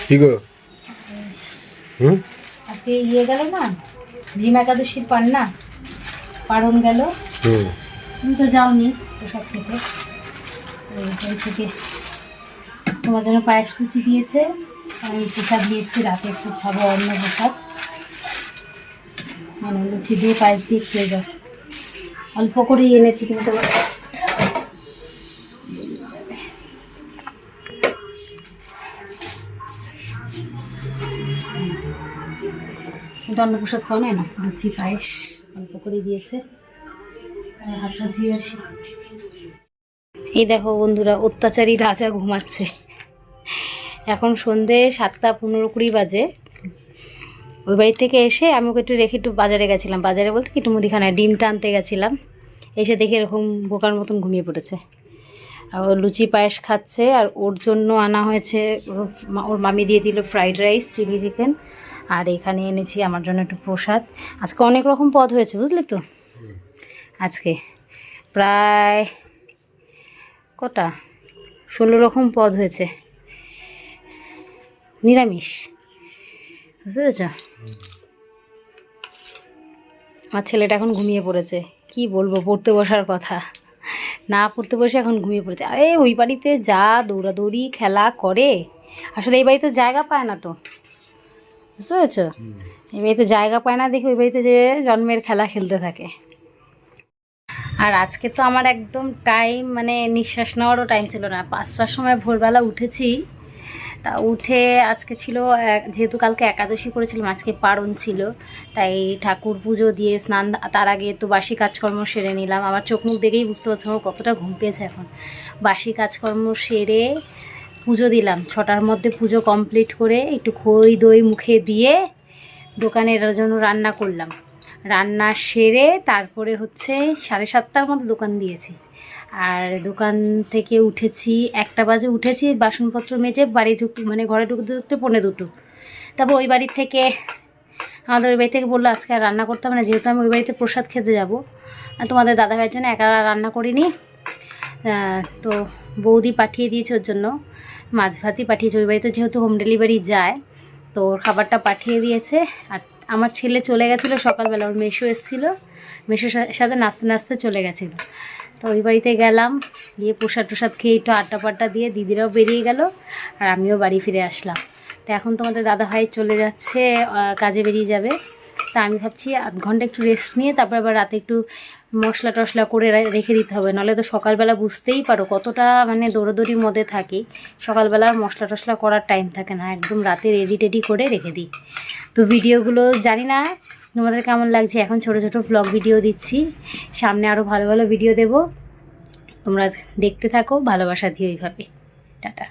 কি গো আজকে ইয়ে গেল না, ভীম একাদশীর পান্না পারণ গেল। তুমি তো যাওনি প্রসাদ থেকে, তো ওই থেকে তোমার জন্য পায়েস লুচি দিয়েছে, আমি প্রসাদ দিয়েছি, রাতে একটু খাবো অন্য প্রসাদ। মানে লুচি দিয়ে পায়েস দিয়ে খেয়ে যাও, অল্প করেই এনেছি, তুমি তো অন্য প্রসাদ খাও না, লুচি পায়েস অল্প করে দিয়েছে। হাতটা ধুয়ে আসি। এই দেখো বন্ধুরা, অত্যাচারী রাজা ঘুমাচ্ছে। এখন সন্ধে 7:15-20 বাজে। ওই বাড়ি থেকে এসে আমি ওকে একটু রেখে একটু বাজারে গেছিলাম, বাজারে বলতে একটু মুদিখানায় ডিমটা আনতে গেছিলাম। এসে দেখে এরকম বোকার মতন ঘুমিয়ে পড়েছে। আর ও লুচি পায়েস খাচ্ছে, আর ওর জন্য আনা হয়েছে, ওর মামি দিয়ে দিল ফ্রাইড রাইস, চিলি চিকেন, আর এখানে এনেছি আমার জন্য একটু প্রসাদ। আজকে অনেক রকম পদ হয়েছে, বুঝলে তো। আজকে প্রায় কটা 16 রকম পদ হয়েছে, নিরামিষ, বুঝতে পেরেছ। আমার ছেলেটা এখন ঘুমিয়ে পড়েছে, কি বলবো, পড়তে বসার কথা, না পড়তে বসে এখন ঘুমিয়ে পড়েছে। আরে ওই বাড়িতে যা দৌড়াদৌড়ি খেলা করে, আসলে এই বাড়িতে জায়গা পায় না তো, বুঝতে পেরেছ। এই বাড়িতে জায়গা পায় না দেখে ওই বাড়িতে যে জন্মের খেলা খেলতে থাকে। আর আজকে তো আমার একদম টাইম, মানে নিঃশ্বাস নেওয়ারও টাইম ছিল না। 5টার সময় ভোরবেলা উঠেছি, তা উঠে আজকে ছিল যেহেতু কালকে একাদশী করেছিলাম, আজকে পারণ ছিল, তাই ঠাকুর পুজো দিয়ে স্নান, তার আগে তো বাসি কাজকর্ম সেরে নিলাম। আমার চোখ মুখ দেখেই বুঝতে পারছো আমার কতটা ঘুম পেয়েছে এখন। বাসি কাজকর্ম সেরে পুজো দিলাম, 6টার মধ্যে পুজো কমপ্লিট করে একটু খই দই মুখে দিয়ে দোকানের জন্য রান্না করলাম। রান্না সেরে তারপরে হচ্ছে 7:30টার মধ্যে দোকান দিয়েছি। আর দোকান থেকে উঠেছি 1টা বাজে, উঠেছি বাসনপত্র মেজে বাড়ি মানে ঘরে ঢুকতে 1:45। তারপর ওই বাড়ি থেকে, আমাদের ওই বাড়ি থেকে বললো আজকে আর রান্না করতে হবে না, যেহেতু আমি ওই বাড়িতে প্রসাদ খেতে যাবো, তোমাদের দাদাভাইয়ের জন্য একা রান্না করিনি। তো বৌদি পাঠিয়ে দিয়েছে ওর জন্য, মাছ ভাতই পাঠিয়েছে। ওই বাড়িতে যেহেতু হোম ডেলিভারি যায়, তো ওর খাবারটা পাঠিয়ে দিয়েছে। আর আমার ছেলে চলে গেছিলো সকালবেলা, ওর মেশো এসেছিলো, মেশোর সাথে নাচতে নাচতে চলে গেছিলো। তো ওই বাড়িতে গেলাম, গিয়ে প্রসাদ টসাদ খেয়ে একটু আড্ডা পাড্ডা দিয়ে দিদিরাও বেরিয়ে গেল, আর আমিও বাড়ি ফিরে আসলাম। তো এখন তোমাদের দাদাভাই চলে যাচ্ছে, কাজে বেরিয়ে যাবে। তা আমি ভাবছি আধ ঘন্টা একটু রেস্ট নিয়ে তারপর আবার রাতে একটু মশলা টশলা করে রেখে দিতে হবে, নাহলে তো সকালবেলা বুঝতেই পারো কতটা মানে দৌড়োদৌড়ির মধ্যে থাকি, সকালবেলা আর মশলা টশলা করার টাইম থাকে না, একদম রাতে রেডি টেডি করে রেখে দিই। তো ভিডিওগুলো জানি না তোমাদের কেমন লাগছে, এখন ছোট ছোট ব্লগ ভিডিও দিচ্ছি, সামনে আরও ভালো ভালো ভিডিও দেব, তোমরা দেখতে থাকো, ভালোবাসা দিও এইভাবে। টাটা।